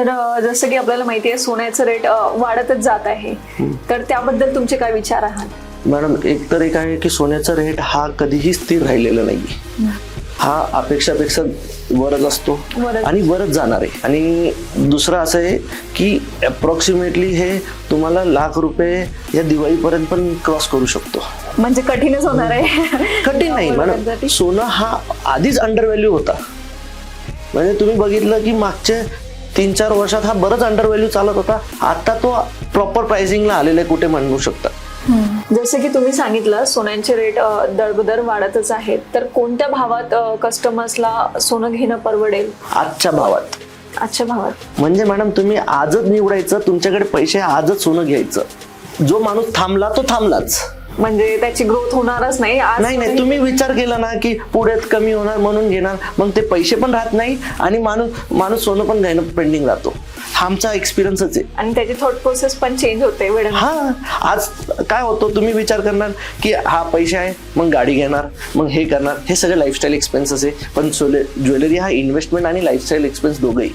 तर जसं की आपल्याला माहिती आहे सोन्याचं रेट वाढतच जात आहे, तर त्याबद्दल तुमचे काय विचार आहात? मॅडम, एक आहे की सोन्याचा रेट हा कधीही स्थिर राहिलेला नाही. हा अपेक्षापेक्षा वरच असतो आणि वरच जाणार आहे. आणि दुसरं असं आहे की अप्रॉक्सिमेटली हे तुम्हाला ₹1,00,000 या दिवाळीपर्यंत पण क्रॉस करू शकतो. म्हणजे कठीणच होणार आहे. कठीण नाही मॅडम, सोनं हा आधीच अंडर व्हॅल्यू होता. म्हणजे तुम्ही बघितलं की मागच्या 3-4 वर्षात हा बरंच अंडर व्हॅल्यू चालत होता. आता तो प्रॉपर प्राइसिंगला आलेला आहे, कुठे म्हणू शकता. जसं की तुम्ही सांगितलं सोन्यांचे रेट दरबदर वाढतच आहेत, तर कोणत्या भावात कस्टमर्सला सोनं घेणं परवडेल? आजच्या भावात. आजच्या भावात म्हणजे मॅडम तुम्ही आजच निवडायचं, तुमच्याकडे पैसे आजच सोनं घ्यायचं. जो माणूस थांबला तो थांबलाच. म्हणजे त्याची ग्रोथ होणारच नाही. नाही, तुम्ही विचार केला ना की पुढे कमी होणार म्हणून घेणार, मग ते पैसे पण राहत नाही आणि माणूस सोनं पण घेणं पेंडिंग राहतो. हा आमचा एक्सपिरियन्सच आहे. आणि त्याची थॉट प्रोसेस पण चेंज होते वेळेने. हा, आज काय होतं, तुम्ही विचार करणार की हा पैसे आहे, मग गाडी घेणार, मग हे करणार, हे सगळे लाईफस्टाईल एक्सपेन्सेस आहे. पण ज्वेलरी हा इन्व्हेस्टमेंट आणि लाईफस्टाईल एक्सपेन्स दोघंही.